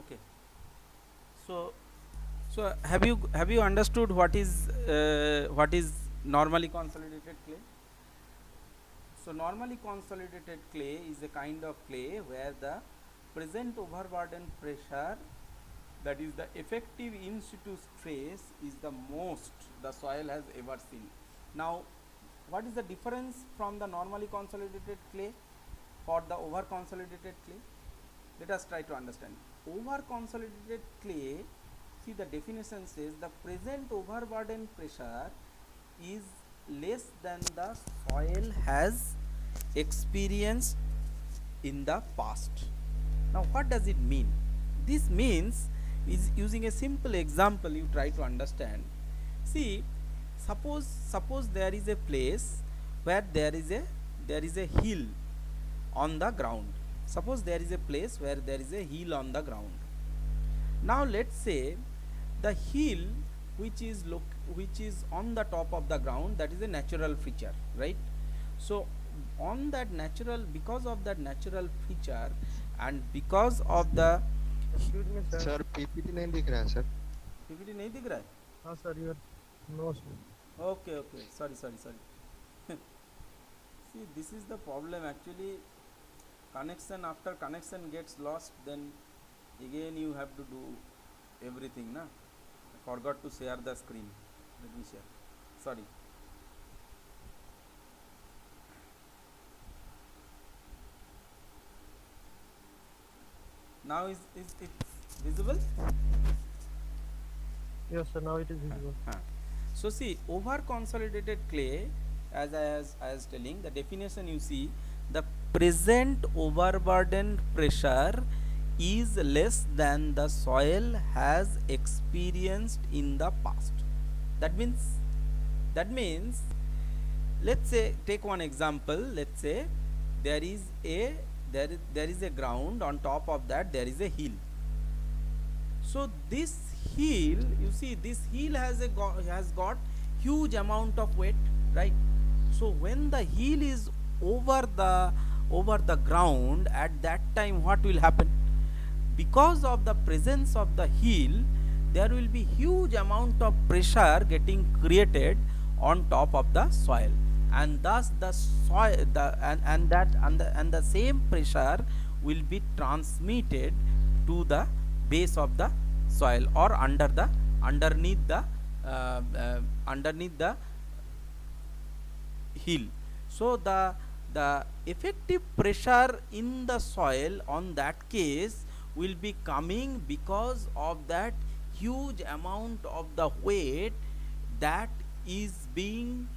Okay. So have you understood what is normally consolidated clay? So normally consolidated clay is a kind of clay where the present overburden pressure, that is the effective in situ stress, is the most the soil has ever seen. Now what is the difference from the normally consolidated clay for the over consolidated clay? Let us try to understand. Over consolidated clay, see the definition says the present overburden pressure is less than the soil has experienced in the past. Now what does it mean? This means, is using a simple example you try to understand. See, suppose there is a place where there is a hill on the ground. Suppose there is a place where there is a hill on the ground. Now let's say the hill which is on the top of the ground, that is a natural feature, right? So on that natural, because of that natural feature and because of the excuse me sir. Sir PPT नहीं दिख रहा है sir. PPT नहीं दिख रहा है? हाँ sir, your no sir. Okay, okay, sorry. See, this is the problem actually. Connection, after connection gets lost, then again you have to do everything, na? I forgot to share the screen. Let me share. Sorry. Now is it visible? Yes sir, now it is visible. So see, over consolidated clay, as I was telling, the definition you see, the present overburden pressure is less than the soil has experienced in the past. That means let's say, take one example. Let's say there is a ground, on top of that there is a hill. So this hill, you see, this hill has got huge amount of weight, right? So when the hill is over the ground, at that time what will happen? Because of the presence of the hill, there will be huge amount of pressure getting created on top of the soil, and thus the soil and the same pressure will be transmitted to the base of the soil, or underneath the hill. So the effective pressure in the soil on that case will be coming because of that huge amount of the weight that is being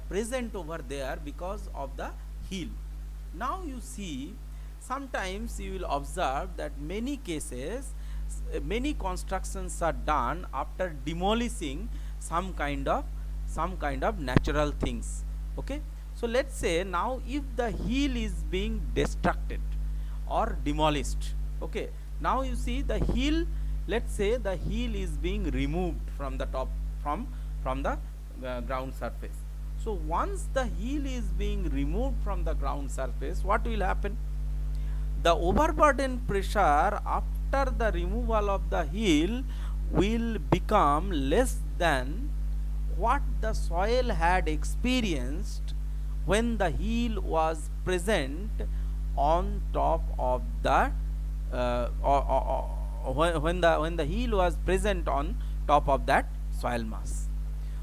present over there because of the hill. Now you see, sometimes you will observe that many cases, many constructions are done after demolishing some kind of natural things. Okay, so let's say now if the hill is being destructed or demolished, okay, now you see the hill, let's say the hill is being removed from the top, from the ground surface. So once the hill is being removed from the ground surface, what will happen? The overburden pressure after the removal of the hill will become less than what the soil had experienced when the hill was present on top of the when the hill was present on top of that soil mass.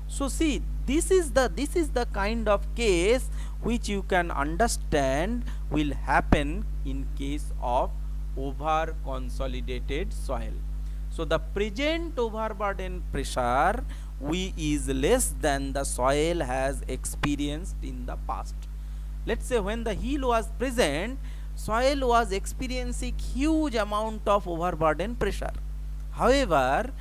So see, this is the kind of case which you can understand will happen in case of over consolidated soil. So the present overburden pressure is less than the soil has experienced in the past. Let's say when the hill was present, soil was experiencing huge amount of overburden pressure. However,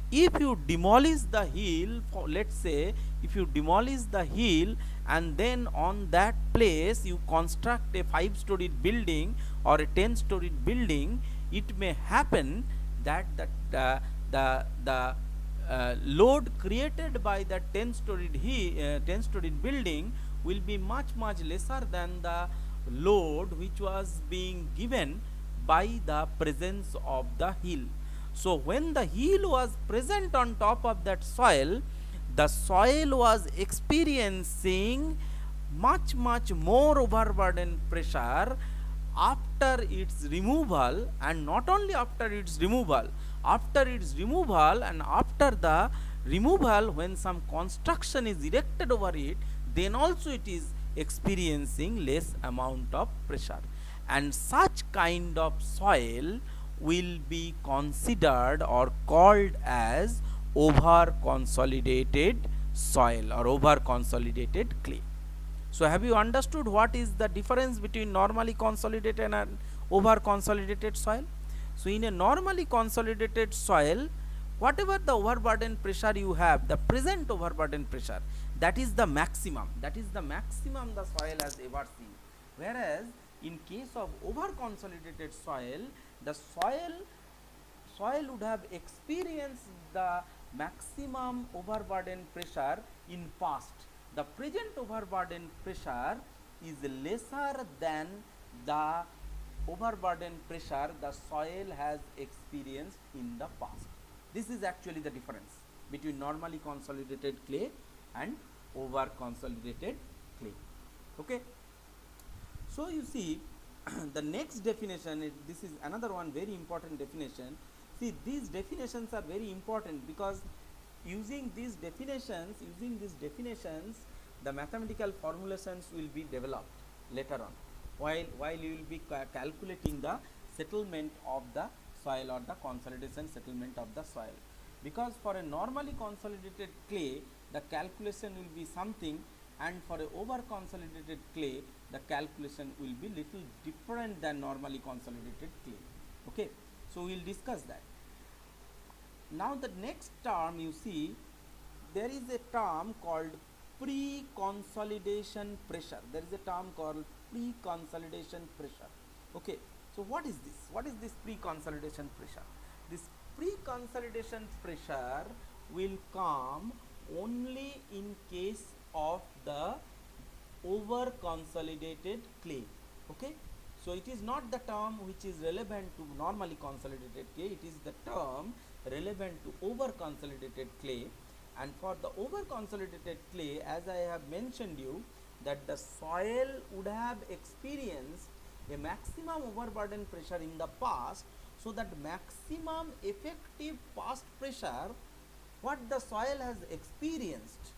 if you demolish the hill, let's say if you demolish the hill and then on that place you construct a 5-storied building or a 10-storied building, it may happen that the load created by the 10-storied building will be much lesser than the load which was being given by the presence of the heel. So when the heel was present on top of that soil, the soil was experiencing much more overburden pressure after its removal, and not only after its removal, and after the removal, when some construction is erected over it, then also it is experiencing less amount of pressure, and such kind of soil will be considered or called as over consolidated soil or over consolidated clay. So have you understood what is the difference between normally consolidated and over consolidated soil? So in a normally consolidated soil, whatever the overburden pressure you have, the present overburden pressure, that is the maximum. That is the maximum the soil has ever seen. Whereas in case of over consolidated soil, the soil would have experienced the maximum overburden pressure in past. The present overburden pressure is lesser than the overburden pressure the soil has experienced in the past. This is actually the difference between normally consolidated clay and over consolidated clay. Okay. So you see the next definition, this is another one very important definition. See, these definitions are very important because using these definitions, the mathematical formulations will be developed later on while you will be calculating the settlement of the soil or the consolidation settlement of the soil. Because for a normally consolidated clay, the calculation will be something, and for a over consolidated clay, the calculation will be little different than normally consolidated clay. Okay, so we will discuss that. Now the next term, you see, there is a term called pre-consolidation pressure. There is a term called pre-consolidation pressure. Okay, so what is this? What is this pre-consolidation pressure? This pre-consolidation pressure will come only in case of the over consolidated clay. Okay, so it is not the term which is relevant to normally consolidated clay, it is the term relevant to over consolidated clay. And for the over consolidated clay, as I have mentioned you, that the soil would have experienced a maximum overburden pressure in the past, so that maximum effective past pressure what the soil has experienced,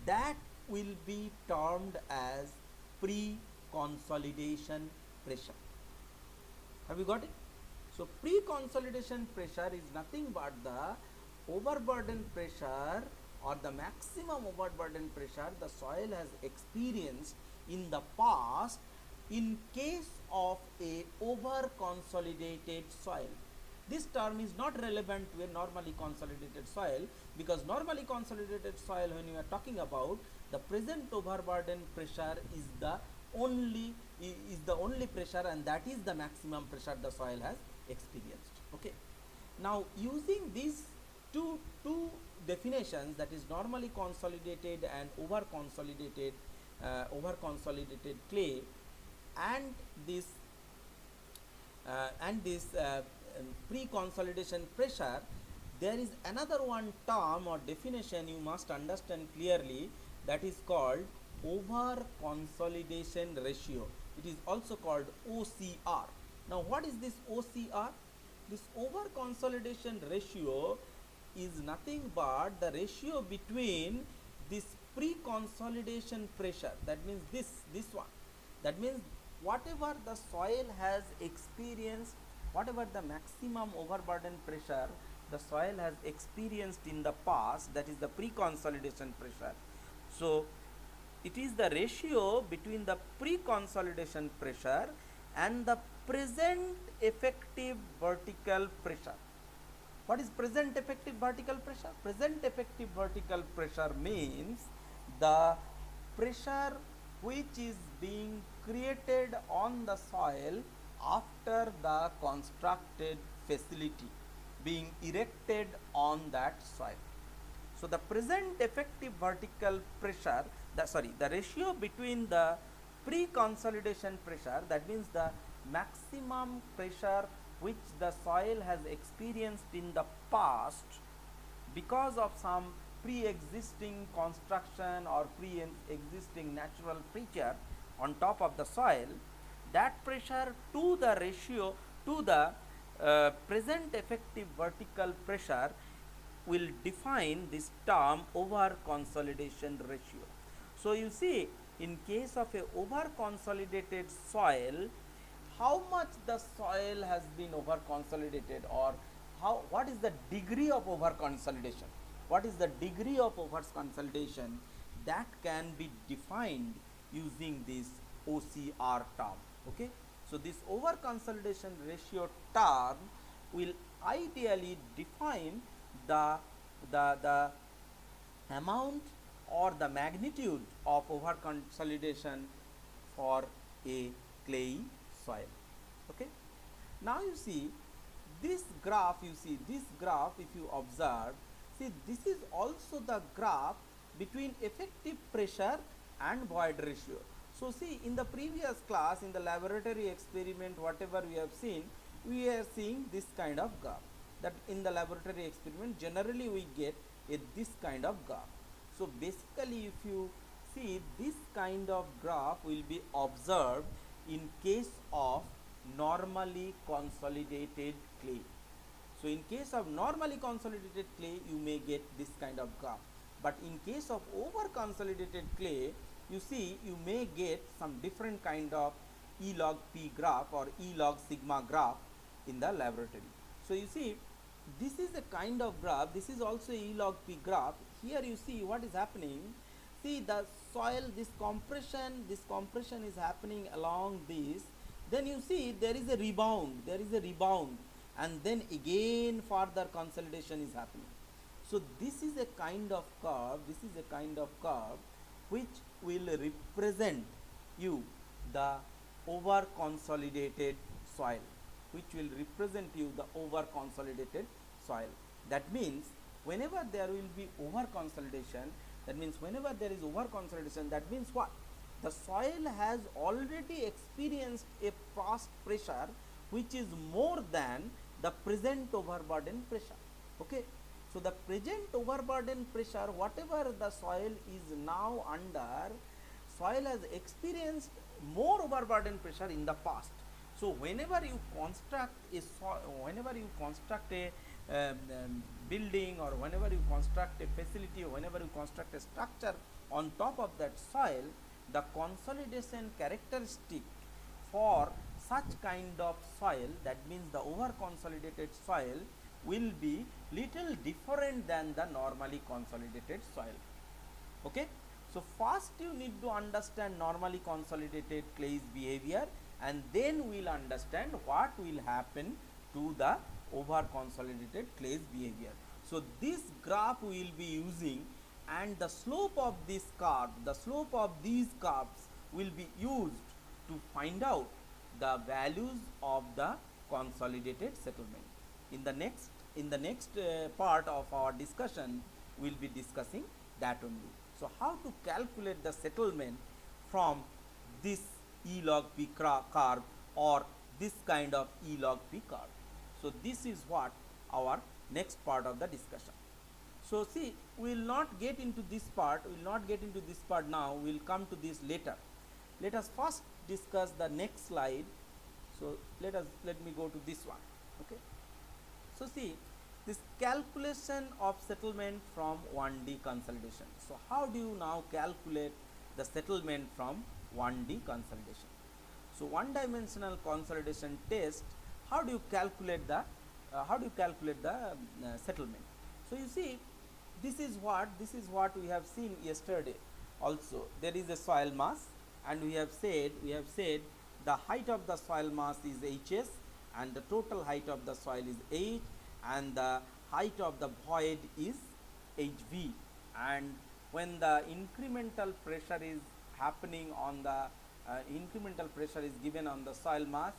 that will be termed as pre-consolidation pressure. Have you got it? So pre-consolidation pressure is nothing but the overburden pressure or the maximum overburden pressure the soil has experienced in the past in case of a over consolidated soil. This term is not relevant to a normally consolidated soil, because normally consolidated soil, when you are talking about, the present overburden pressure is the only pressure, and that is the maximum pressure the soil has experienced. Okay. Now using these two definitions, that is normally consolidated and over consolidated clay, and this pre-consolidation pressure, there is another one term or definition you must understand clearly, that is called over consolidation ratio. It is also called OCR. Now what is this OCR? This over consolidation ratio is nothing but the ratio between this pre-consolidation pressure, that means this one, that means whatever the soil has experienced, whatever the maximum overburden pressure the soil has experienced in the past, that is the pre-consolidation pressure. So it is the ratio between the pre-consolidation pressure and the present effective vertical pressure. What is present effective vertical pressure? Present effective vertical pressure means the pressure which is being created on the soil after the constructed facility being erected on that soil. So the present effective vertical pressure, the ratio between the pre-consolidation pressure, that means the maximum pressure which the soil has experienced in the past because of some pre-existing construction or pre-existing natural feature on top of the soil, that pressure to the ratio to the present effective vertical pressure will define this term over consolidation ratio. So you see, in case of a over consolidated soil, how much the soil has been over consolidated, or how, what is the degree of over consolidation, what is the degree of over consolidation, that can be defined using this OCR term. Okay, so this over consolidation ratio term will ideally define the the amount or the magnitude of over consolidation for a clayey soil. Okay, now you see this graph, you see this graph, if you observe, see this is also the graph between effective pressure and void ratio. So see, in the previous class, in the laboratory experiment, whatever we have seen, we are seeing this kind of graph, that in the laboratory experiment generally we get a this kind of graph. So basically, if you see, this kind of graph will be observed in case of normally consolidated clay. So in case of normally consolidated clay, you may get this kind of graph, but in case of over consolidated clay, you see, you may get some different kind of E log P graph or E log sigma graph in the laboratory. So you see, this is a kind of graph, this is also E log P graph. Here you see what is happening. See the soil, this compression is happening along this. Then you see there is a rebound, and then again further consolidation is happening. So this is a kind of curve, which will represent you the over consolidated soil, That means whenever there will be over consolidation, that means what? The soil has already experienced a past pressure which is more than the present overburden pressure. Okay, so the present overburden pressure, whatever the soil is now under, soil has experienced more overburden pressure in the past. So whenever you construct a building, or whenever you construct a facility, or whenever you construct a structure on top of that soil, the consolidation characteristic for such kind of soil, that means the over consolidated soil, will be little different than the normally consolidated soil. Okay, so first you need to understand normally consolidated clay's behavior, and then we will understand what will happen to the over consolidated clay's behavior. So this graph we will be using, and the slope of this curve, these curves will be used to find out the values of the consolidated settlement. In the next part of our discussion, we will be discussing that only. So how to calculate the settlement from this E log P curve, or this kind of E log P curve. So this is what our next part of the discussion. So see, we will not get into this part, now, we will come to this later. Let us first discuss the next slide. So let me go to this one. Okay, so see, this calculation of settlement from 1D consolidation. So how do you now calculate the settlement from 1D consolidation? So one dimensional consolidation test, how do you calculate the settlement? So you see, this is what we have seen yesterday also. There is a soil mass, and we have said the height of the soil mass is HS, and the total height of the soil is H, and the height of the void is HV. And when the incremental pressure is happening on the is given on the soil mass,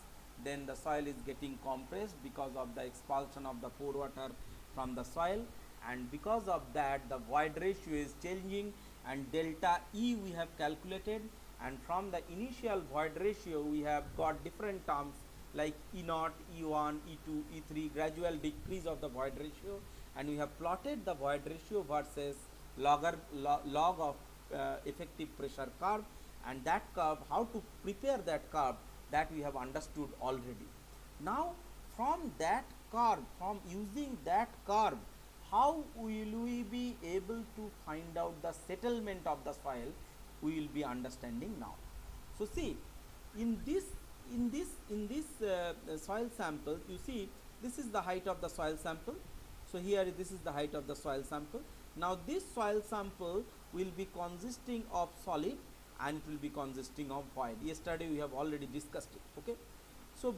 then the soil is getting compressed because of the expulsion of the pore water from the soil, and because of that the void ratio is changing, and delta E we have calculated, and from the initial void ratio we have got different terms like E0, E1, E2, E3, gradual decrease of the void ratio, and we have plotted the void ratio versus log of effective pressure curve, and that curve, how to prepare that curve, that we have understood already. Now from that curve, from using that curve, how will we be able to find out the settlement of the soil, we will be understanding now. So see, in this soil sample, you see this is the height of the soil sample. So here this is the height of the soil sample. Now this soil sample will be consisting of solid and it will be consisting of void. Yesterday we have already discussed it. Okay. So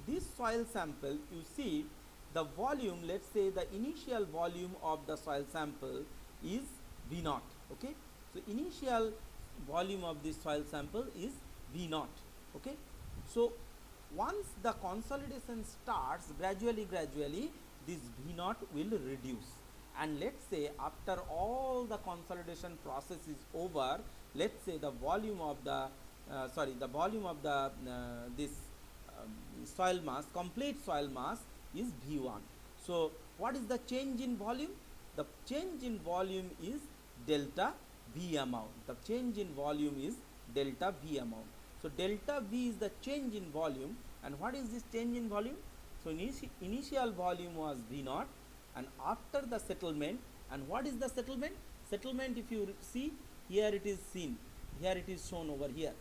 this soil sample, you see the volume, let's say the initial volume of the soil sample is V0. Okay. So initial volume of this soil sample is V0. Okay. So once the consolidation starts, gradually this V0 will reduce, and let's say after all the consolidation process is over, let's say the volume of the this soil mass, complete soil mass is V1. So what is the change in volume? The change in volume is delta V amount. The change in volume is delta V amount. So delta V is the change in volume, and what is this change in volume? So initial volume was V0, and after the settlement, and what is the settlement? Settlement, if you see here, it is seen, here it is shown over here.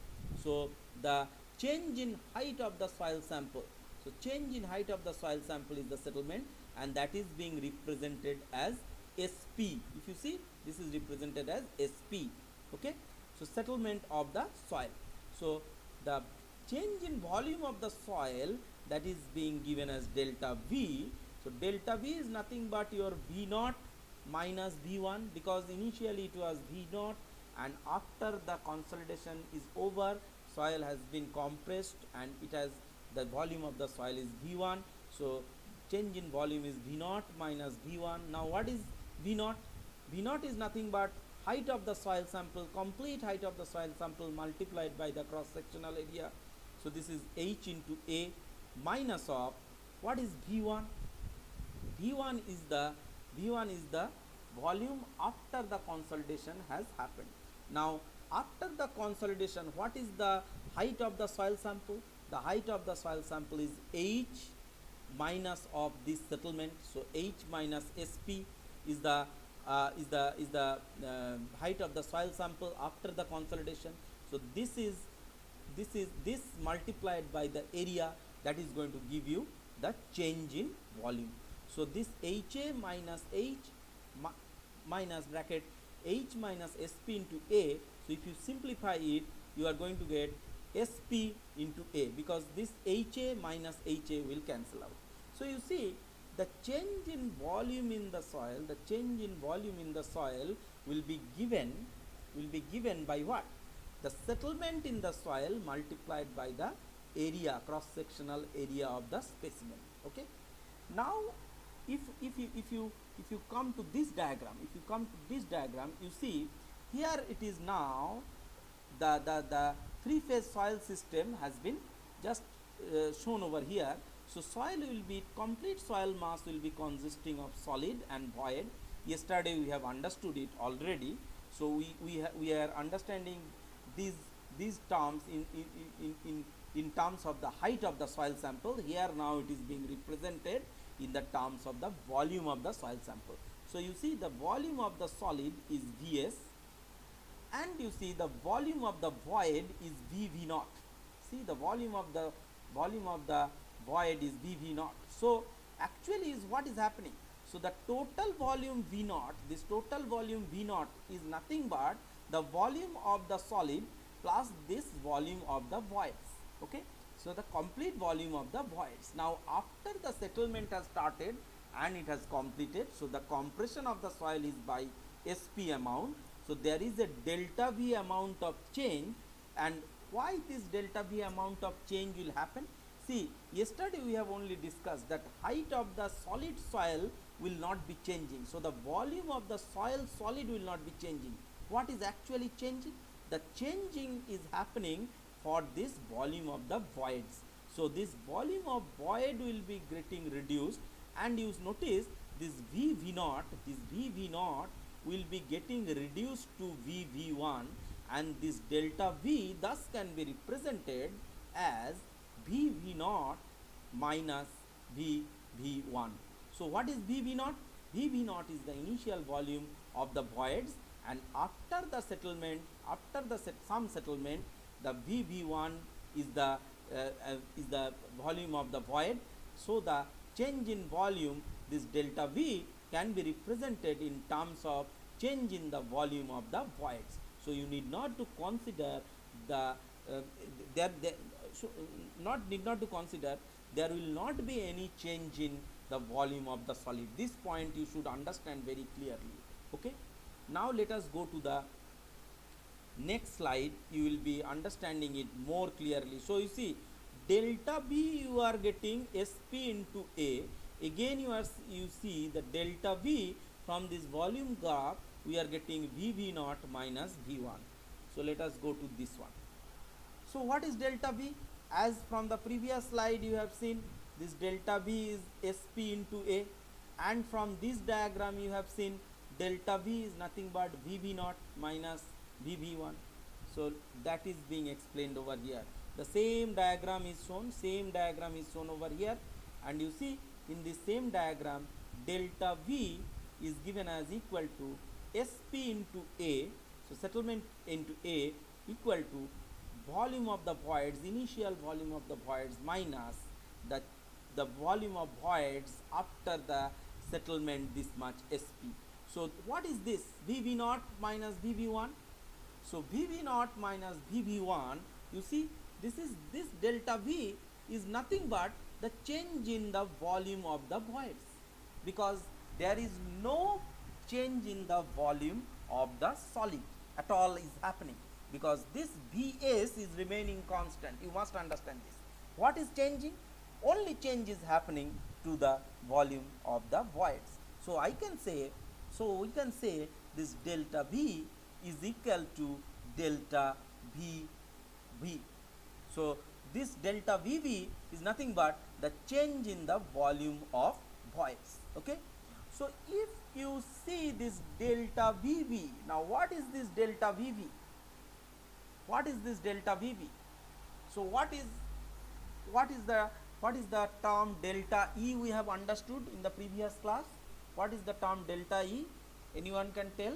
So the change in height of the soil sample, so change in height of the soil sample is the settlement, and that is being represented as SP. If you see, this is represented as SP. Okay. So settlement of the soil. So the change in volume of the soil, that is being given as delta V. So delta V is nothing but your V0 minus V1, because initially it was V0, and after the consolidation is over, soil has been compressed and it has, the volume of the soil is V1. So change in volume is V0 minus V1. Now what is V0? V0 is nothing but height of the soil sample, complete height of the soil sample multiplied by the cross sectional area. So this is H into A minus of, what is V1? V1 is the volume after the consolidation has happened. Now after the consolidation, what is the height of the soil sample? The height of the soil sample is H minus of this settlement. So H minus SP is the height of the soil sample after the consolidation. So this multiplied by the area, that is going to give you the change in volume. So this HA minus H minus bracket H minus SP into A. So if you simplify it, you are going to get SP into A, because this HA minus HA will cancel out. So you see, the change in volume in the soil, will be given by what? The settlement in the soil multiplied by the area, cross sectional area of the specimen. Okay. Now if you come to this diagram, you see here it is now the three phase soil system has been just shown over here. So soil will be, complete soil mass will be consisting of solid and void. Yesterday we have understood it already. So we are understanding these terms in terms of the height of the soil sample. Here now it is being represented in the terms of the volume of the soil sample. So you see the volume of the solid is Vs, and you see the volume of the void is VV0. See, the volume of the void is VV0. So actually is what is happening. So the total volume V0, this total volume V0 is nothing but the volume of the solid plus this volume of the voids. Okay. So the complete volume of the voids. Now after the settlement has started and it has completed, so the compression of the soil is by SP amount. So there is a delta V amount of change, and why this delta V amount of change will happen? See, yesterday we have only discussed that height of the solid soil will not be changing. So the volume of the soil solid will not be changing. What is actually changing? the changing is happening for this volume of the voids. So this volume of void will be getting reduced, and you notice this v naught, will be getting reduced to v1, and this delta v thus can be represented as v naught minus v1. So what is v naught? v naught is the initial volume of the voids, and after the settlement, some settlement, the v1 is the volume of the void. So the change in volume, this delta v, can be represented in terms of change in the volume of the voids. So you need not to consider the need not to consider there will not be any change in the volume of the solid. This point you should understand very clearly. Okay. Now let us go to the next slide. You will be understanding it more clearly. So you see, delta B you are getting SP into A. Again you see the delta V from this volume graph, we are getting VV naught minus V1. So let us go to this one. So what is delta V? As from the previous slide you have seen, this delta V is SP into A, and from this diagram you have seen delta V is nothing but VV naught minus VV1. So that is being explained over here. The same diagram is shown, over here, and you see in the same diagram delta V is given as equal to SP into A. So settlement into A equal to volume of the voids, initial volume of the voids minus the volume of voids after the settlement, this much SP. So what is this? VV naught minus VV1. So VV naught minus VV1, you see this delta V is nothing but the change in the volume of the voids, because there is no change in the volume of the solid at all is happening, because this Vs is remaining constant. You must understand this. What is changing? Only change is happening to the volume of the voids. So I can say, we can say this delta V is equal to delta VV. So this delta VV is nothing but the change in the volume of voids. Okay. So if you see this delta VV, now what is this delta VV? What is this delta VV? So what is the term delta E we have understood in the previous class? What is the term delta E? Anyone can tell?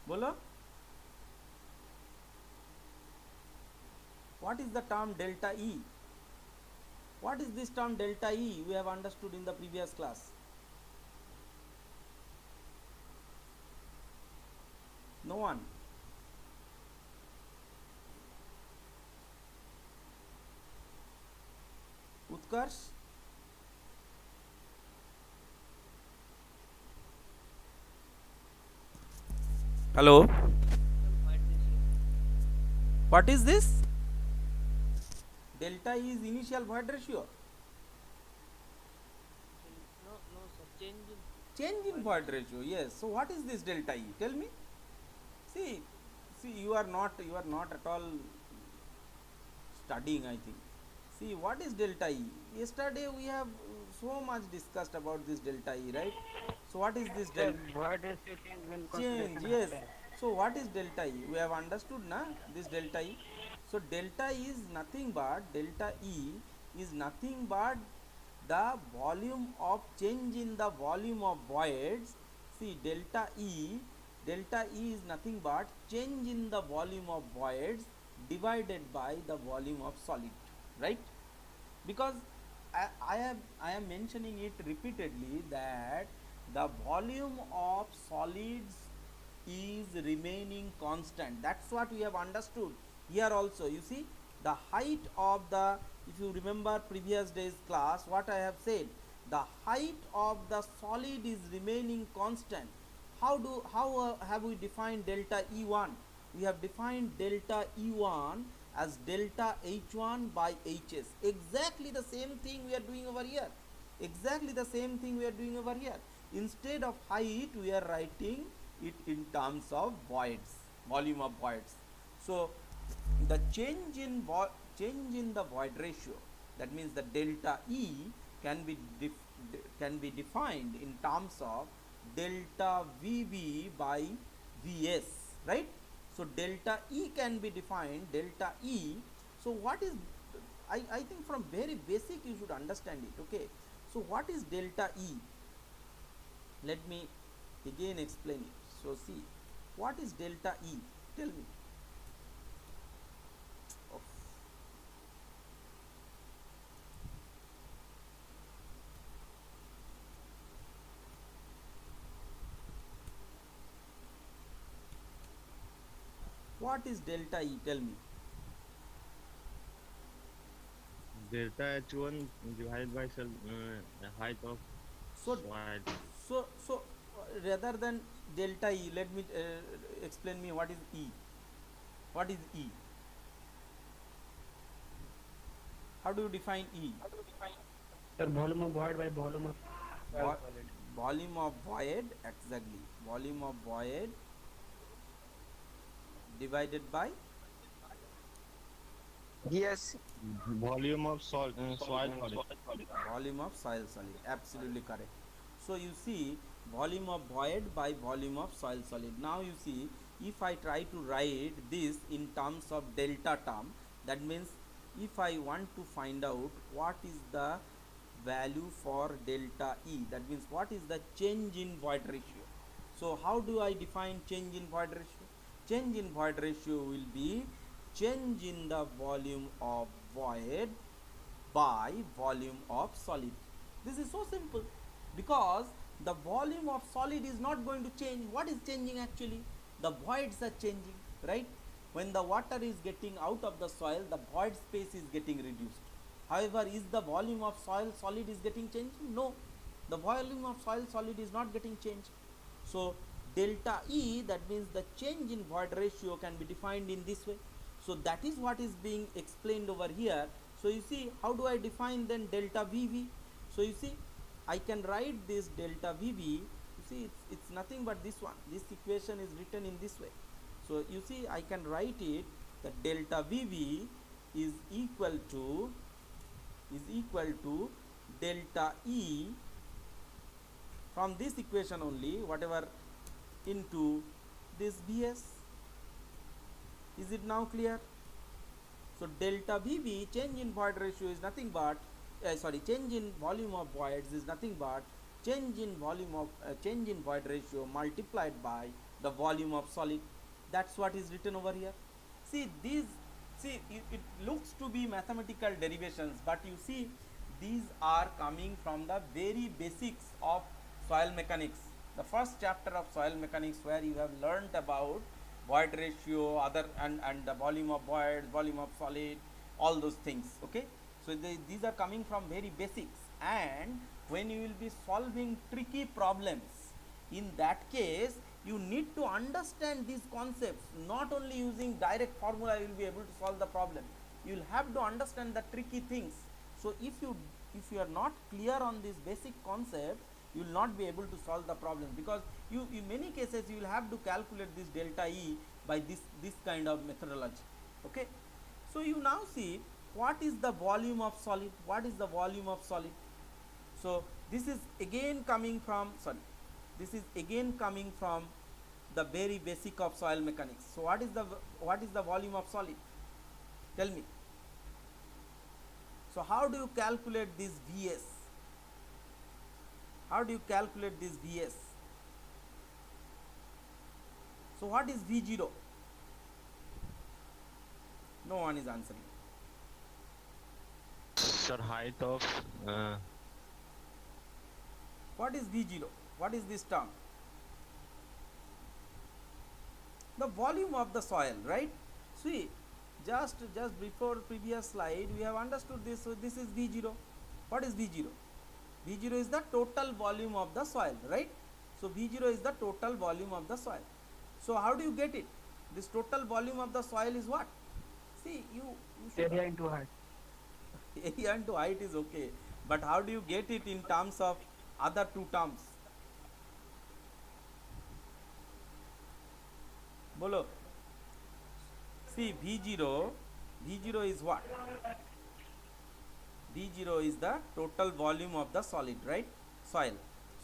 Bolo? What is the term delta E? What is this term delta E we have understood in the previous class? No one? Utkarsh? Hello? What is this? Delta E is initial void ratio. No, sir. Change in void ratio. Yes. So what is this delta E? Tell me. See, you are not at all studying, I think. See, what is delta E? Yesterday we have so much discussed about this delta E, right? So what is this delta? Change, yes. So what is delta E? We have understood na this delta E. So delta E is nothing but the volume of change in the volume of voids. See, delta E is nothing but change in the volume of voids divided by the volume of solid, right? Because I am mentioning it repeatedly that the volume of solids is remaining constant. That's what we have understood here also. You see, the height of the, if you remember previous day's class, what I have said, the height of the solid is remaining constant. How have we defined delta E1? We have defined delta E1 as delta H1 by Hs. Exactly the same thing we are doing over here. Exactly the same thing we are doing over here. Instead of height, we are writing it in terms of voids, volume of voids. So the change in the void ratio, that means the delta E can be can be defined in terms of delta VB by Vs, right? So delta E can be defined delta E. So what is, I think from very basic you should understand it, okay? So what is delta E? Let me again explain it. So see, what is delta E? Tell me. Oh, what is delta E? Tell me. Delta H1 divided by the height of So soil. rather than delta E, let me explain me what is E. What is E? How do you define E? Sir, volume of void by volume of Vo- solid. volume of void, exactly. Volume of void divided by Yes. Volume of soil solid. volume of soil solid, absolutely correct. So you see, volume of void by volume of soil solid. Now you see, if I try to write this in terms of delta term, that means if I want to find out what is the value for delta E, that means what is the change in void ratio. So how do I define change in void ratio? Change in void ratio will be change in the volume of void by volume of solid. This is so simple, because the volume of solid is not going to change. What is changing actually? The voids are changing, right? When the water is getting out of the soil, the void space is getting reduced. However, is the volume of soil solid is getting changed? No, the volume of soil solid is not getting changed. So delta E, that means the change in void ratio, can be defined in this way. So that is what is being explained over here. So you see, how do I define then delta VV? So you see, I can write this delta VV. You see, it's nothing but this one. This equation is written in this way. So you see, I can write it that delta VV is equal to delta E from this equation only, whatever, into this Vs. Is it now clear? So delta VV, change in void ratio, is nothing but change in volume of voids is nothing but change in void ratio multiplied by the volume of solid. That's what is written over here. See these, it looks to be mathematical derivations, but you see, these are coming from the very basics of soil mechanics, the first chapter of soil mechanics, where you have learnt about void ratio, other, and the volume of void, volume of solid, all those things, okay? So these are coming from very basics, and when you will be solving tricky problems, in that case you need to understand these concepts. Not only using direct formula you will be able to solve the problem, you will have to understand the tricky things. So if you are not clear on these basic concepts, you will not be able to solve the problem, because you, in many cases, you will have to calculate this delta E by this kind of methodology, okay? So you now see, what is the volume of solid? What is the volume of solid? So this is again coming from, the very basic of soil mechanics. So what is the volume of solid? Tell me. So how do you calculate this Vs? How do you calculate this Vs? So what is V0? No one is answering. Sir, height of What is V0? What is this term? The volume of the soil, right? See, just before previous slide we have understood this. So this is V0. What is V0? V0 is the total volume of the soil, right? So V0 is the total volume of the soil. So how do you get it? This total volume of the soil is what? See, you should Area into height. area into height is okay, but how do you get it in terms of other two terms? Bolo. See, V0 is what? V0 is the total volume of the solid, right? Soil.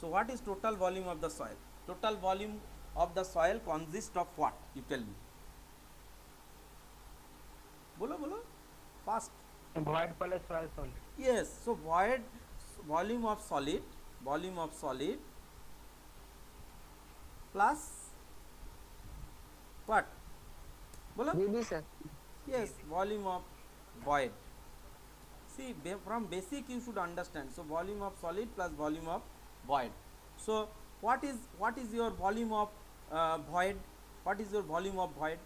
So what is total volume of the soil? Total volume of the soil consists of what? You tell me. Bolo, fast. Void plus soil solid. Yes, so void volume of solid plus what? Bolo? VB sir. Yes, volume of void. See, from basic you should understand. So volume of solid plus volume of void. So what is your volume of void? What is your volume of void?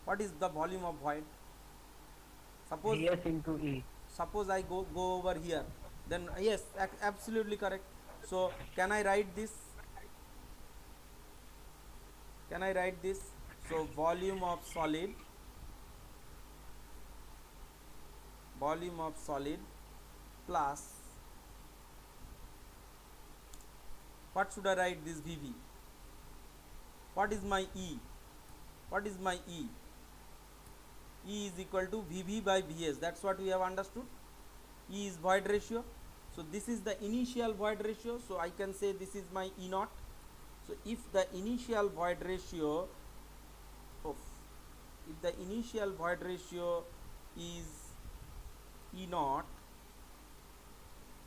What is the volume of void? Suppose Ds into E. suppose I go over here, then yes, absolutely correct. So can I write this? So volume of solid plus what should I write this VV? What is my E? E is equal to VV by Vs. That's what we have understood. E is void ratio. So this is the initial void ratio. So I can say this is my E naught. So if the initial void ratio is E naught,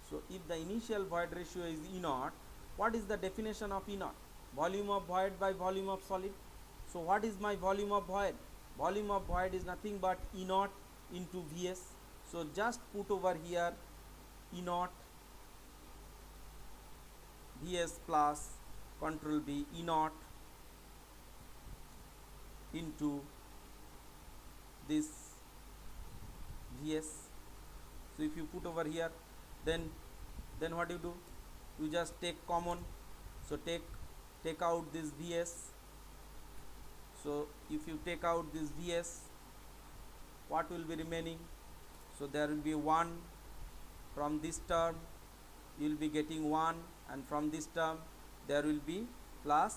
so if the initial void ratio is E naught, what is the definition of E naught? Volume of void by volume of solid. So what is my volume of void? Volume of void is nothing but E naught into Vs. So just put over here E naught Vs plus control B E naught into this Vs. So if you put over here, then what you do? You just take common. So take out this Vs. So if you take out this Vs, what will be remaining? So there will be 1 from this term, you will be getting 1, and from this term there will be plus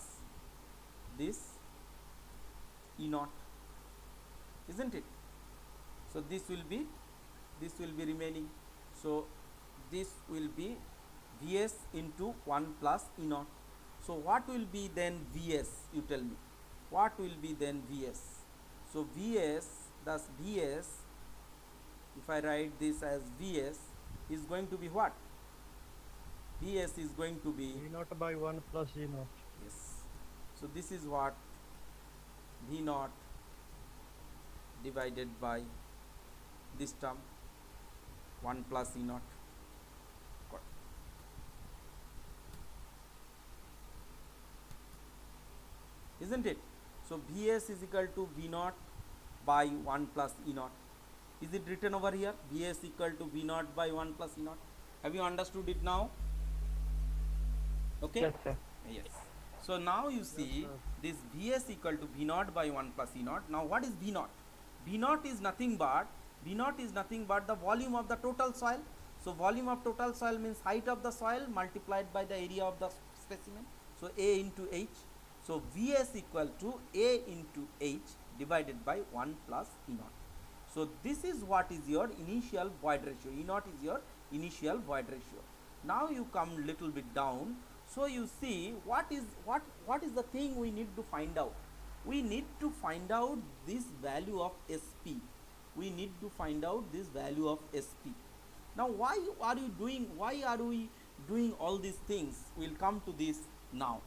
this E naught, isn't it? So this will be remaining. So this will be Vs into 1 plus E naught. So what will be then Vs? You tell me. What will be then Vs? So Vs, thus Vs, if I write this as Vs, is going to be what? Vs is going to be V naught by 1 plus E naught. yes. So this is what V naught divided by this term 1 plus E naught. Got. Isn't it? So Vs is equal to V naught by 1 plus E naught. Is it written over here? Vs equal to V naught by 1 plus E naught. Have you understood it now? Okay? Yes, sir. Yes. So now you see this Vs equal to V naught by 1 plus E naught. Now what is V naught? V naught is nothing but the volume of the total soil. So volume of total soil means height of the soil multiplied by the area of the specimen. So A into H. So Vs equal to A into H divided by 1 plus E naught. So this is what is your initial void ratio. E naught is your initial void ratio. Now you come little bit down. So you see what is the thing we need to find out. We need to find out this value of Sp. We need to find out this value of Sp. Now why are we doing all these things? We'll come to this now.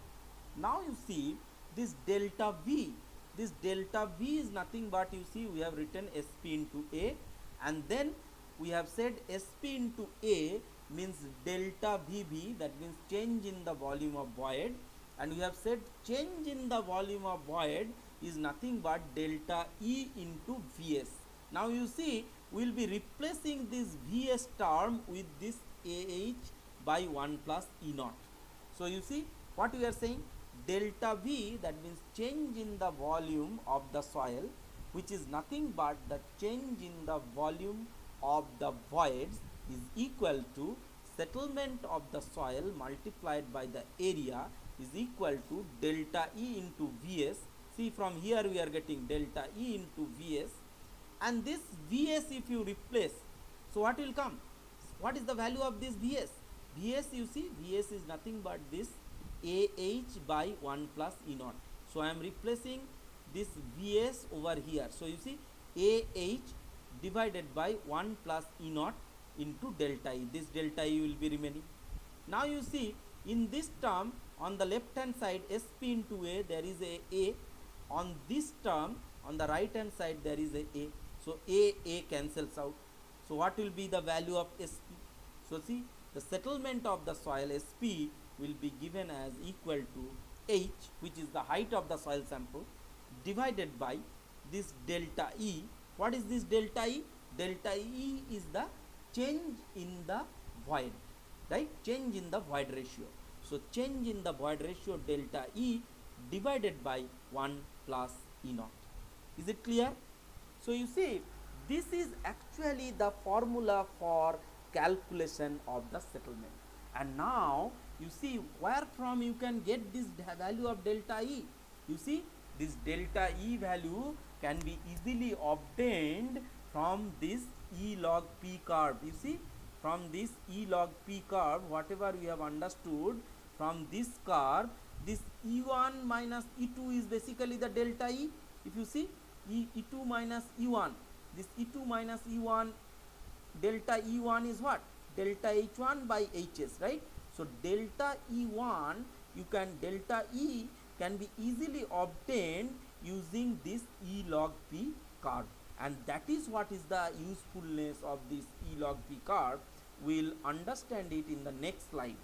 Now you see this delta V. This delta V is nothing but, you see, we have written Sp into A, and then we have said Sp into A means delta Vb, that means change in the volume of void, and we have said change in the volume of void is nothing but delta E into Vs. Now you see we will be replacing this Vs term with this AH by 1 plus E naught. So you see what we are saying, delta V, that means change in the volume of the soil, which is nothing but the change in the volume of the voids, is equal to settlement of the soil multiplied by the area is equal to delta E into Vs. See, from here we are getting delta E into Vs, and this Vs if you replace, so what will come? What is the value of this Vs? Vs, you see, Vs is nothing but this AH by 1 plus E naught. So I am replacing this Vs over here. So you see AH divided by 1 plus E naught into delta E. This delta E will be remaining. Now you see in this term on the left hand side SP into A, there is a. On this term on the right hand side there is a. So A cancels out. So what will be the value of SP? So see, the settlement of the soil SP will be given as equal to H, which is the height of the soil sample, divided by this delta E. What is this delta E? Delta E is the change in the void, right? Change in the void ratio. So change in the void ratio delta E divided by 1 plus E naught. Is it clear? So you see, this is actually the formula for calculation of the settlement. And now you see where from you can get this value of delta E. You see, this delta E value can be easily obtained from this E log P curve. You see, from this E log P curve, whatever we have understood from this curve, this E1 minus E2 is basically the delta E. If you see, E2 minus E1, this E2 minus E1, delta E1 is what? Delta H1 by Hs, right? So delta E1, delta E can be easily obtained using this E log P curve, and that is what is the usefulness of this E log P curve. We'll understand it in the next slide.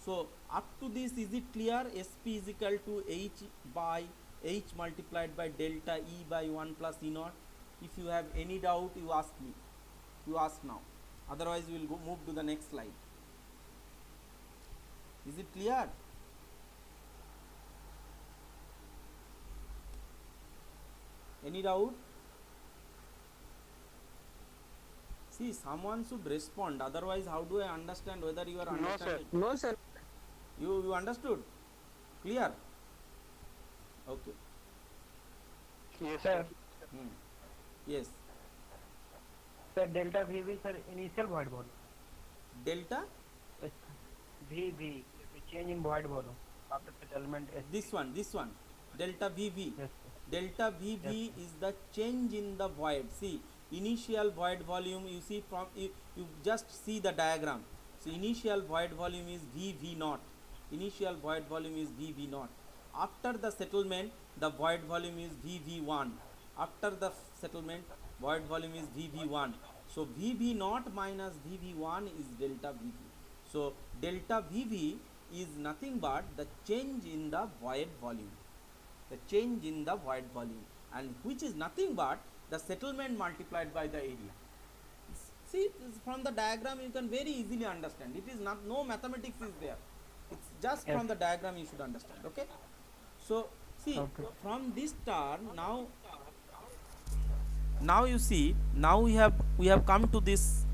So up to this, is it clear? SP is equal to H multiplied by delta E by 1 plus E naught. If you have any doubt, you ask me. You ask now. Otherwise, we will move to the next slide. Is it clear? Any doubt? See, someone should respond. Otherwise, how do I understand whether you are understanding? No, sir. You understood? Clear? Okay. Yes, sir. Yes. Sir, delta VV, sir, initial void volume. Delta? VV, the change in void volume after settlement. This one. Delta VV. Yes, sir. Delta VV is the change in the void. See, initial void volume, you see from, you just see the diagram. So initial void volume is VV naught. Initial void volume is VV naught. After the settlement, the void volume is VV1. After the settlement, void volume is VV1. So VV naught minus VV1 is delta VV. So delta VV is nothing but the change in the void volume. The change in the void volume, and which is nothing but the settlement multiplied by the area. See, from the diagram you can very easily understand. It is not, no mathematics is there. It's just from the diagram you should understand. Okay. So see, from this term now you see, now we have come to this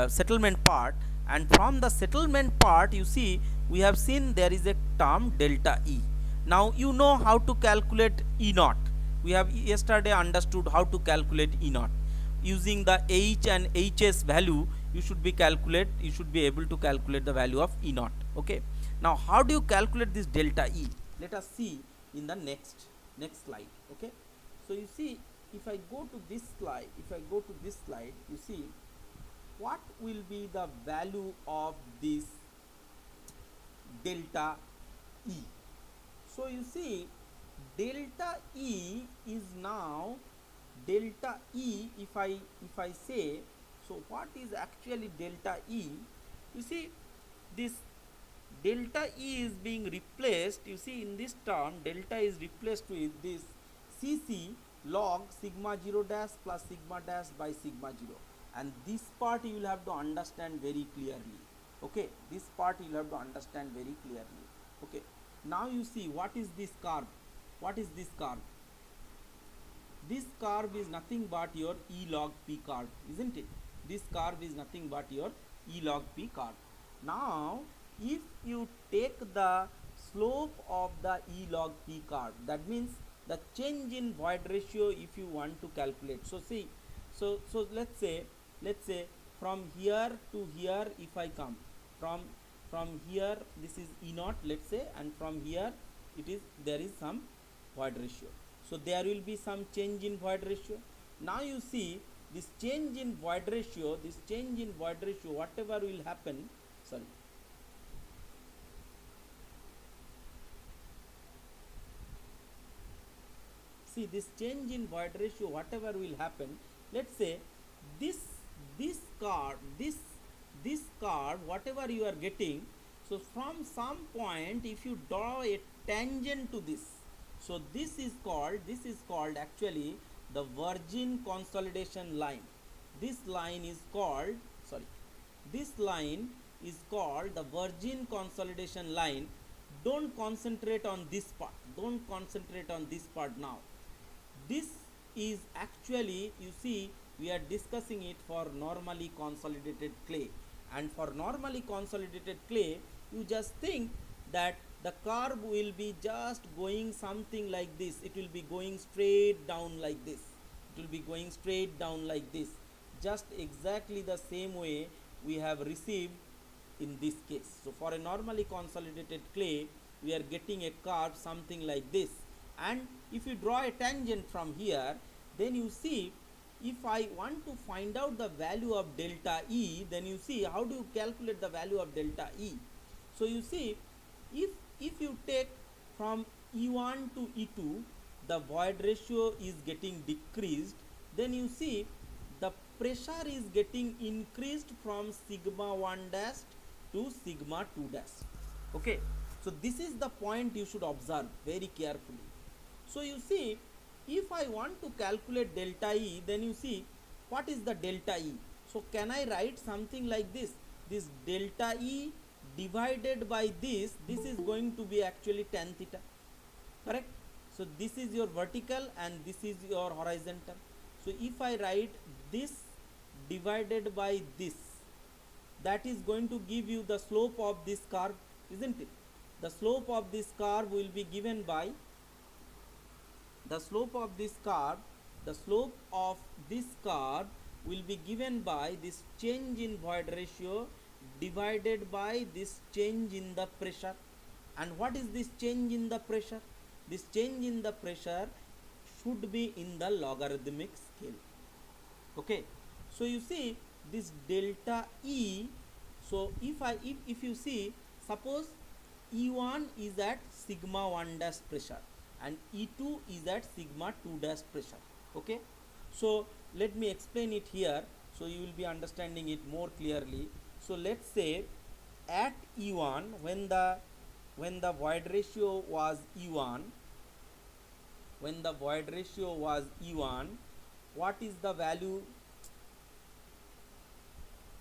settlement part, and from the settlement part you see we have seen there is a term delta E. Now you know how to calculate E naught. We have yesterday understood how to calculate E naught. Using the H and Hs value, you should be able to calculate the value of E naught. Okay. Now how do you calculate this delta E? Let us see in the next slide. Okay. So you see, if I go to this slide, you see what will be the value of this delta E. So you see, delta E is now delta E. If I say, so what is actually delta E? You see, this delta E is being replaced. You see, in this term, delta is replaced with this Cc log sigma 0 dash plus sigma dash by sigma 0, and this part you will have to understand very clearly. Okay, this part you will have to understand very clearly. Okay, now you see what is this curve. this curve is nothing but your E log P curve, isn't it? This curve is nothing but your E log P curve. Now, if you take the slope of the E log P curve, that means the change in void ratio if you want to calculate. So see, so let's say from here to here, if I come from here, this is E naught, let's say, and from here it is, there is some void ratio. So there will be some change in void ratio. Now you see this change in void ratio, whatever will happen, sorry, see this change in void ratio, whatever will happen, let's say this card whatever you are getting, so from some point if you draw a tangent to this, so this is called actually the virgin consolidation line. This line is called, sorry, this line is called the virgin consolidation line. Don't concentrate on this part, now. This is actually, you see, we are discussing it for normally consolidated clay, and for normally consolidated clay you just think that the curve will be just going something like this, it will be going straight down like this, just exactly the same way we have received in this case. So for a normally consolidated clay we are getting a curve something like this, and if you draw a tangent from here, then you see, if I want to find out the value of delta E, then you see how do you calculate the value of delta E. So you see, if you take from E1 to E2, the void ratio is getting decreased, then you see the pressure is getting increased from sigma 1 dash to sigma 2 dash. Okay, so this is the point you should observe very carefully. So you see, if I want to calculate delta E, then you see what is the delta E. So can I write something like this? This delta E divided by this is going to be actually tan theta, correct? So this is your vertical and this is your horizontal. So if I write this divided by this, that is going to give you the slope of this curve, isn't it? The slope of this curve will be given by the slope of this curve will be given by this change in void ratio divided by this change in the pressure. And what is this change in the pressure? This change in the pressure should be in the logarithmic scale. Okay, so you see this delta E. So if you see, suppose E1 is at sigma 1 dash pressure and E2 is at sigma 2 dash pressure. Okay, so let me explain it here so you will be understanding it more clearly. So let's say at E1, when the void ratio was E1, what is the value?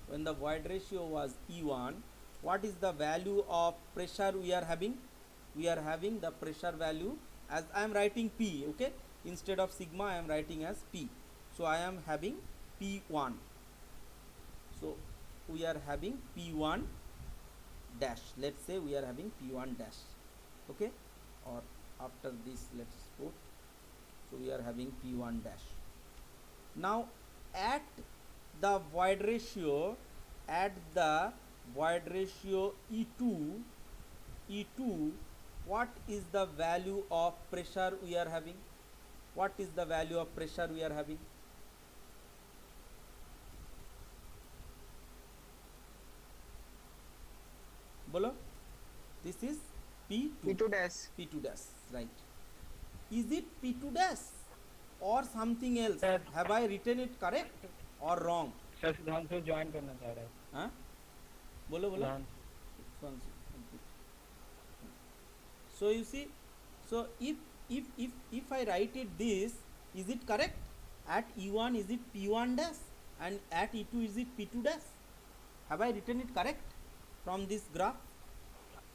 When the void ratio was E1, what is the value of pressure we are having? We are having the pressure value, as I am writing P, okay, instead of sigma I am writing as P. So I am having P1. So we are having P1 dash, let's say we are having P1 dash, okay, or after this let's put, so we are having P1 dash. Now at the void ratio E2, what is the value of pressure we are having? What is the value of pressure we are having? Bolo, this is P2 dash, right? Is it P2 dash or something else? Sir. Have I written it correct or wrong? Sir Sudhanshu join करना चाह रहा है. हाँ, बोलो. So you see, so if I write it this, is it correct? At E1 is it P1 dash and at E2 is it P2 dash? Have I written it correct from this graph?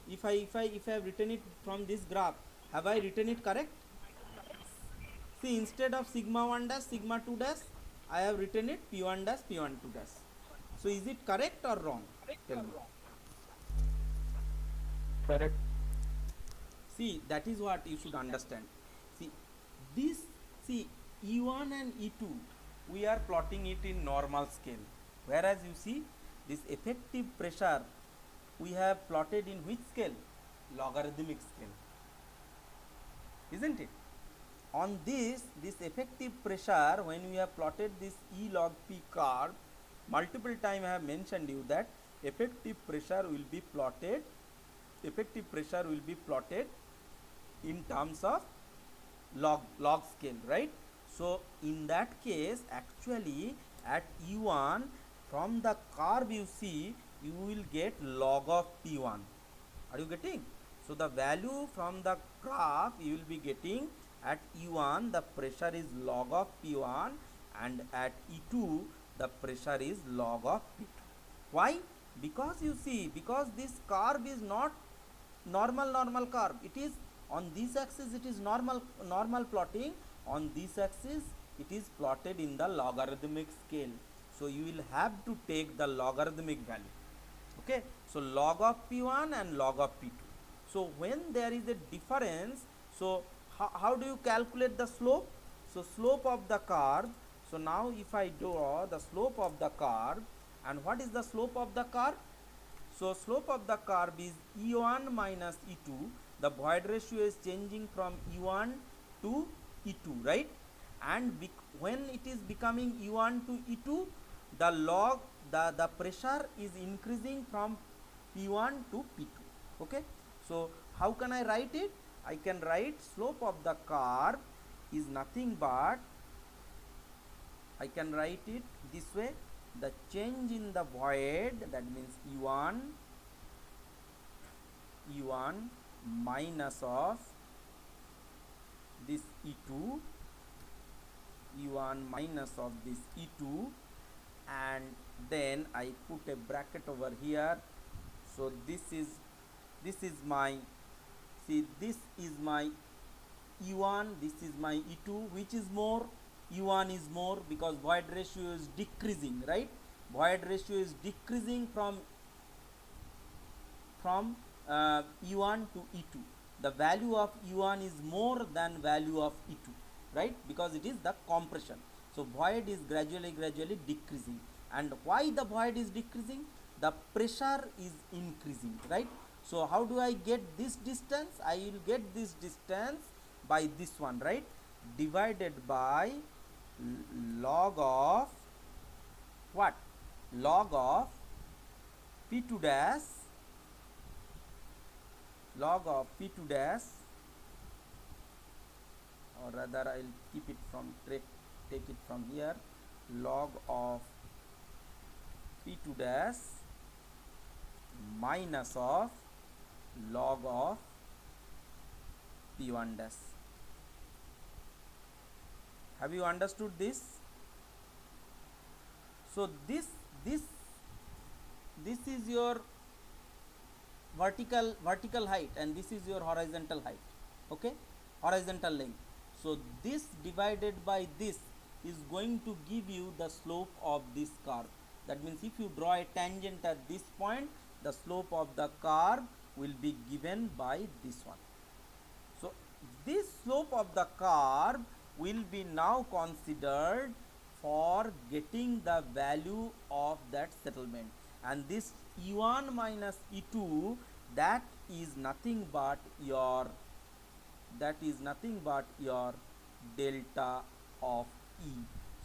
If I have written it from this graph, have I written it correct? See, instead of sigma 1 dash sigma 2 dash, I have written it p1 dash p1 2 dash. So is it correct or wrong? Tell me. Correct. See, that is what you should understand. See, this, see, E1 and E2, we are plotting it in normal scale. Whereas you see, this effective pressure, we have plotted in which scale? Logarithmic scale. Isn't it? On this effective pressure, when we have plotted this E log P curve, multiple time I have mentioned you that effective pressure will be plotted in terms of log scale, right? So in that case, actually at E1, from the curve you see, you will get log of P1. Are you getting? So the value from the graph you will be getting at E1, the pressure is log of P1, and at E2 the pressure is log of P2. Why? Because you see, because this curve is not normal curve. It is on this axis, it is normal plotting. On this axis it is plotted in the logarithmic scale. So you will have to take the logarithmic value. Okay, so log of P1 and log of P2. So when there is a difference, so how do you calculate the slope? So slope of the curve. So now if I draw the slope of the curve, and what is the slope of the curve? So slope of the curve is E1 minus E2. The void ratio is changing from E1 to E2, right? And when it is becoming E1 to E2, the pressure is increasing from P1 to P2. Okay, so how can I write it? I can write slope of the curve is nothing but, I can write it this way, the change in the void, that means E1 minus of this E2, E1 minus of this E2, and then I put a bracket over here. So this is my, see, this is my E1, this is my E2. Which is more? E1 is more, because void ratio is decreasing, right? Void ratio is decreasing from E1 to E2. The value of E1 is more than value of E2, right? Because it is the compression. So void is gradually decreasing. And why the void is decreasing? The pressure is increasing, right? So how do I get this distance? I will get this distance by this one, right? Divided by log of what? Log of P2 dash, log of P2 dash, or rather I will keep it from, take it from here, log of P2 dash minus of log of P1 dash. Have you understood this? So this is your vertical height, and this is your horizontal height. Okay, horizontal length. So this divided by this is going to give you the slope of this curve. That means if you draw a tangent at this point, the slope of the curve will be given by this one. So this slope of the curve will be now considered for getting the value of that settlement, and this E1 minus E2, that is nothing but your delta of E.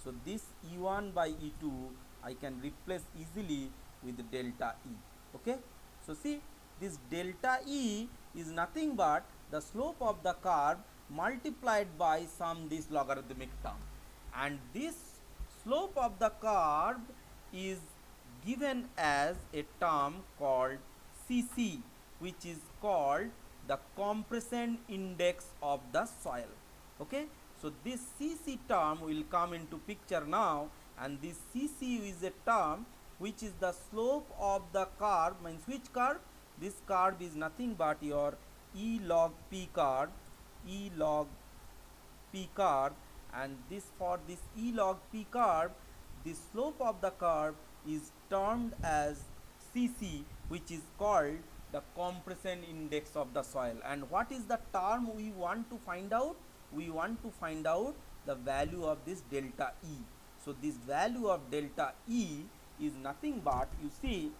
So this E1 by E2 I can replace easily with delta E. Okay, so see, this delta E is nothing but the slope of the curve multiplied by this logarithmic term, and this slope of the curve is given as a term called Cc, which is called the compression index of the soil. Okay, so this Cc term will come into picture now, and this Cc is a term which is the slope of the curve. Means which curve? This curve is nothing but your E log P curve, and this for this E log P curve, the slope of the curve is termed as Cc, which is called the compression index of the soil. And what is the term we want to find out? We want to find out the value of this delta E. So this value of delta E is nothing but, you see,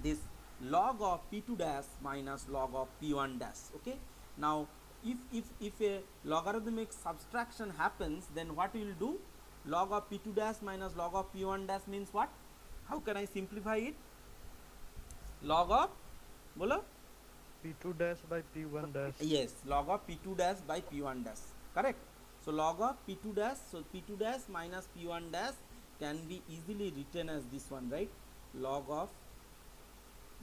this log of P2 dash minus log of P1 dash. Okay, now if a logarithmic subtraction happens, then what we will do? Log of P2 dash minus log of P1 dash means what? How can I simplify it? Log of, bolo? P2 dash by P1 dash. Yes, log of P2 dash by P1 dash, correct. So log of P2 dash, so P2 dash minus P1 dash can be easily written as this one, right? Log of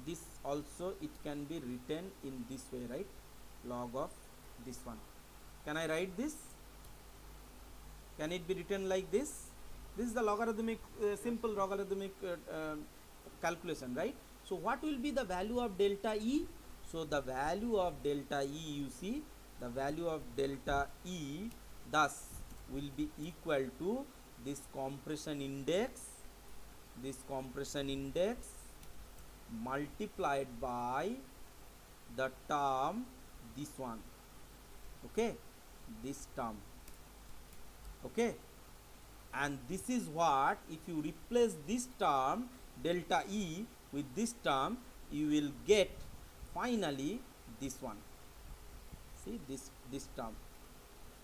this also, it can be written in this way, right? Log of this one. Can I write this? Can it be written like this? This is the logarithmic, simple logarithmic calculation, right? So what will be the value of delta E? So the value of delta E, you see, the value of delta E thus will be equal to this compression index multiplied by the term, this one, okay, this term, okay. And this is what, if you replace this term delta E with this term, you will get finally this one. See this term,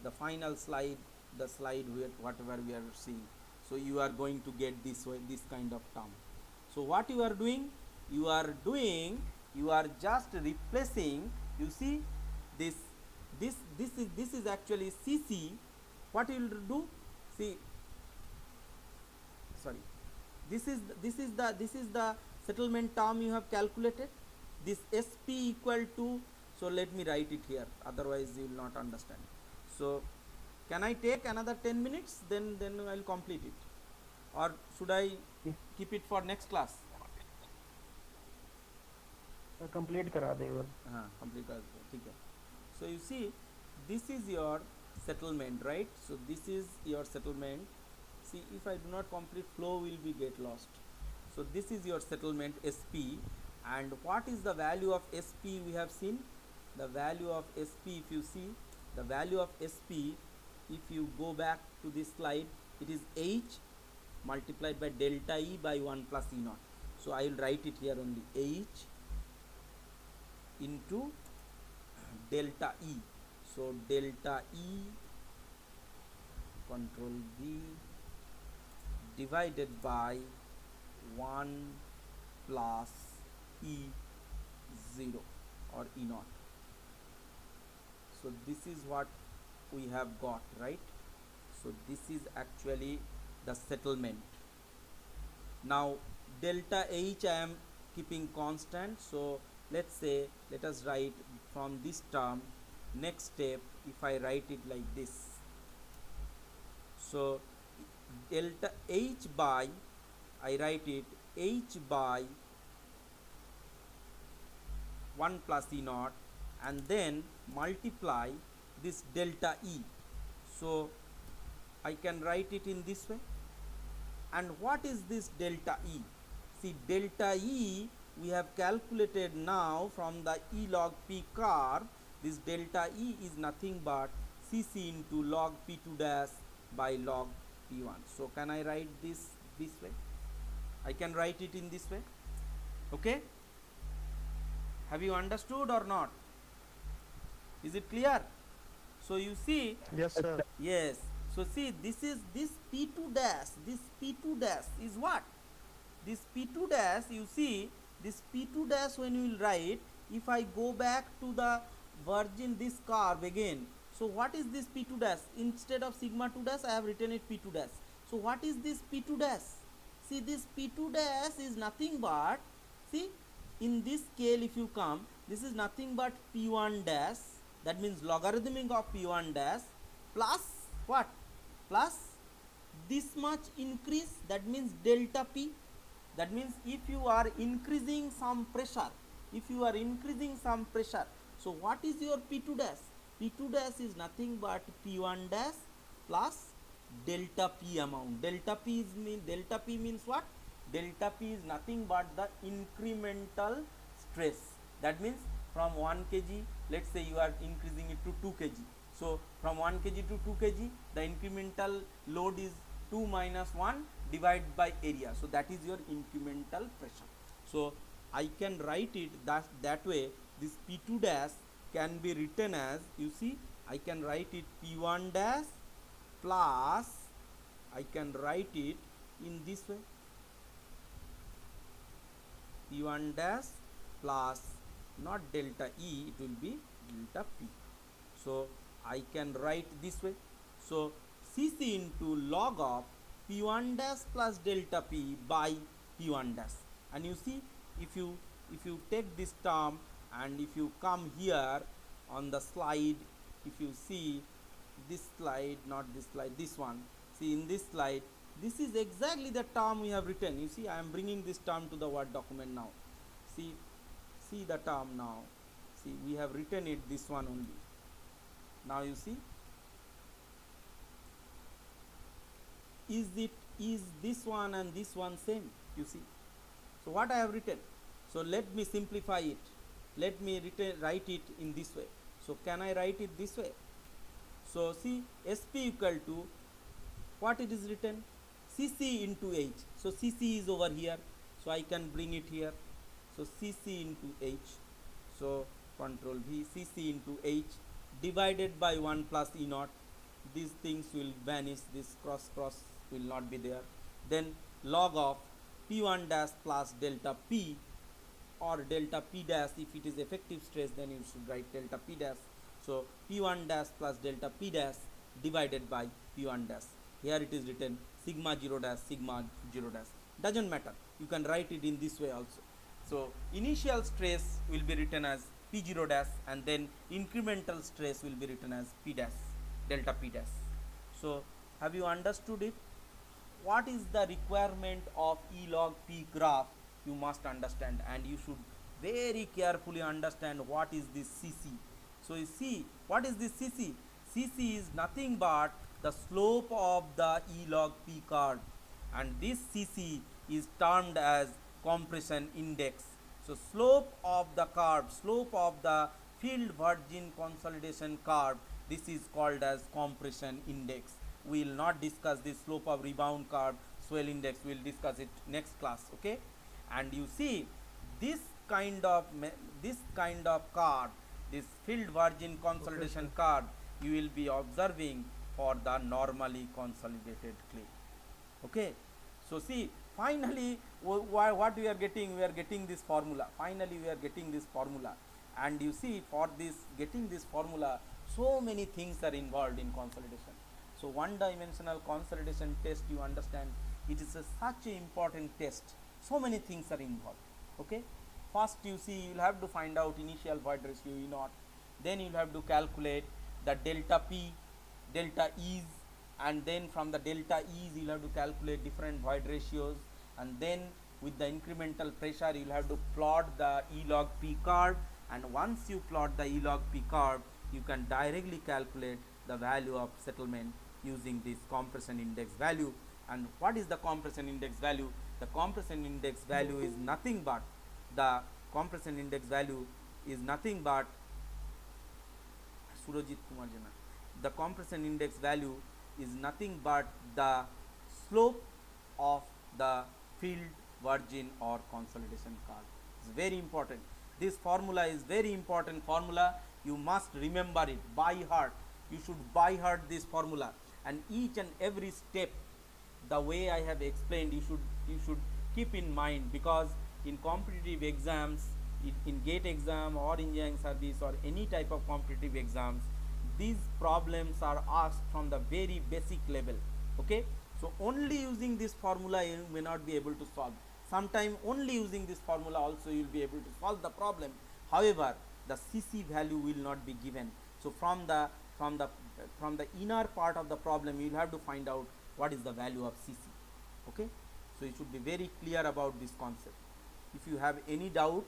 the final slide, the slide where whatever we are seeing. So you are going to get this way, this kind of term. So what you are doing? You are just replacing, you see, this is actually Cc. What you will do? See, sorry, this is the settlement term you have calculated. This Sp equal to, so let me write it here, otherwise you will not understand. So can I take another 10 minutes, then I will complete it, or should I keep it for next class? Complete करा दे वो. हाँ, complete कर दो, ठीक है. So you see, this is your settlement, right? So this is your settlement. See, if I do not complete, flow will be get lost. So this is your settlement Sp, and what is the value of Sp? We have seen the value of Sp. If you see the value of Sp, if you go back to this slide, it is H multiplied by delta E by 1 plus E naught. So I will write it here only, H into delta E. So delta E control V divided by 1 plus E0 or E naught. So this is what we have got, right? So this is actually the settlement. Now delta H I am keeping constant, so let's say, let us write from this term, next step, if I write it like this, so delta H by, I write it H by 1 plus E naught, and then multiply this delta E. So I can write it in this way. And what is this delta E? See, delta E we have calculated now from the E log P curve. This delta E is nothing but Cc into log P2 dash by log P1. So can I write this way? I can write it in this way. Okay, have you understood or not? Is it clear? So you see, Yes, sir. yes, so see, this is this P2 dash, this P2 dash is what? This P2 dash, you see, this P2 dash when you will write, if I go back to the virgin this curve again, so what is this P2 dash? Instead of sigma 2 dash, I have written it P2 dash. So what is this P2 dash? See, this P2 dash is nothing but, see, in this scale if you come, this is nothing but P1 dash, that means logarithmic of P1 dash, plus what? Plus this much increase, that means delta P. That means if you are increasing some pressure, so what is your P2 dash? P2 dash is nothing but P1 dash plus delta p amount. Delta p means what? Delta p is nothing but the incremental stress. That means from 1 kg, let's say you are increasing it to 2 kg. So from 1 kg to 2 kg, the incremental load is 2 minus 1 divided by area. So that is your incremental pressure. So I can write it that way. This P2 dash can be written as, you see, I can write it P1 dash plus, I can write it in this way, P1 dash plus not delta E, it will be delta P. So I can write this way. So Cc into log of P1 dash plus delta P by P1 dash. And you see, if you take this term and if you come here on the slide, if you see this slide, not this slide, this one, see in this slide, this is exactly the term we have written. You see, I am bringing this term to the Word document now. See the term now. See, we have written it, this one only. Now you see, is this one and this one same? You see. So what I have written? So let me simplify it. Let me write it in this way. So can I write it this way? So see, Sp equal to what it is written? Cc into H. So Cc is over here. So I can bring it here. So Cc into H. So control V, Cc into H divided by 1 plus E naught. These things will vanish. This cross will not be there. Then log of P1 dash plus delta P, or delta P dash. If it is effective stress, then you should write delta P dash. So P1 dash plus delta P dash divided by P1 dash. Here it is written sigma 0 dash, sigma 0 dash. Doesn't matter. You can write it in this way also. So initial stress will be written as P0 dash, and then incremental stress will be written as P dash, delta P dash. So have you understood it? What is the requirement of E log P graph? You must understand, and you should very carefully understand what is this Cc. So you see, what is this Cc? Cc is nothing but the slope of the E log P curve, and this Cc is termed as compression index. So slope of the curve, slope of the field virgin consolidation curve, this is called as compression index. We will not discuss the slope of rebound curve, swell index, we will discuss it next class, okay? And you see, this kind of curve, this field virgin consolidation curve, you will be observing for the normally consolidated clay, okay? So see, finally what we are getting this formula. Finally we are getting this formula, and you see, for this getting this formula, so many things are involved in consolidation. So one dimensional consolidation test, you understand, it is such an important test. So many things are involved, okay? First, you see, you will have to find out initial void ratio E naught, then you will have to calculate the delta P, delta E's, and then from the delta E's you will have to calculate different void ratios, and then with the incremental pressure you will have to plot the E log P curve, and once you plot the E log P curve, you can directly calculate the value of settlement using this compression index value. And what is the compression index value? The compression index value is nothing but the compression index value is nothing but Surajit Kumar Jana. The compression index value is nothing but the slope of the field virgin or consolidation curve. It's very important. This formula is very important formula. You must remember it by heart. You should by heart this formula, and each and every step, the way I have explained, you should keep in mind, because in competitive exams, in GATE exam or engineering service or any type of competitive exams, these problems are asked from the very basic level, okay? So only using this formula you may not be able to solve. Sometime only using this formula also you will be able to solve the problem. However, the Cc value will not be given. So from the inner part of the problem, you will have to find out what is the value of Cc, okay? So you should be very clear about this concept. If you have any doubt,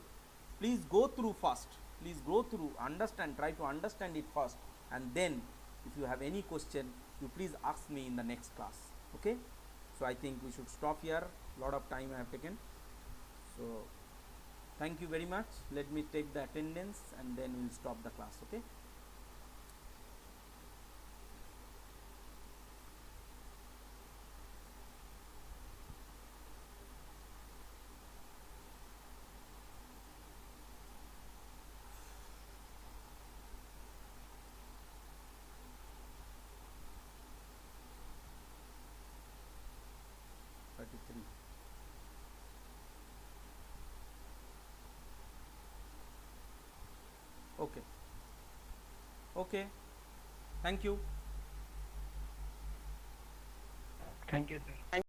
please go through first. Please go through, understand, try to understand it first, and then if you have any question, you please ask me in the next class. Okay, so I think we should stop here. Lot of time I have taken, so thank you very much. Let me take the attendance and then we'll stop the class. Okay. Okay. Okay. Thank you. Thank you, sir.